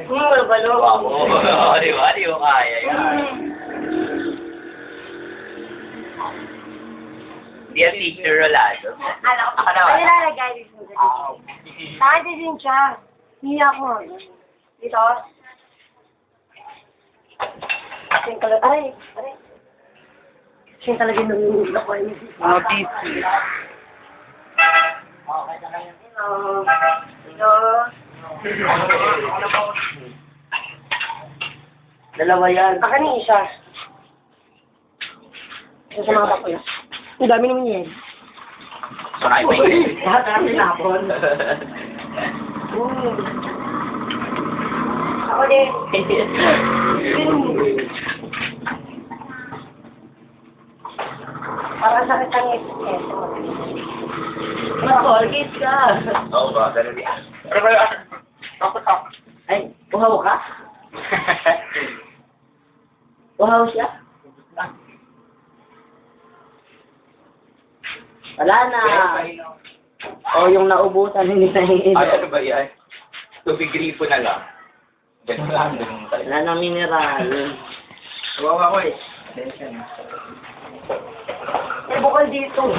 Balo. Oo, di ba? Di mo kaya yan. Hindi ang teacher Rolando. Ako naman. Ano nilalagay dito? Dati din siya. Hindi ako. Dito. Siyang talaga. Aray. Siyang talaga nangungulak ko. PC. Dito. Dalawa yan. Akin yung isa. Isa sa mga bako yan. Ang dami naman yan. Sakay pa yun. Lahat na tinapon. Ako din. Parang sakit ang ngipin. Mag-orgis ka. Oo ba? Ganun yan. Pero kayo, ako. Ay, uhaw ka? Uhaw siya? Wala na. O yung naubusan, hindi na Ano ba yan? Tubig gripo na lang. Ganun lang, ganun talaga. Wala na mineral. Huwag ako eh. May bukal dito.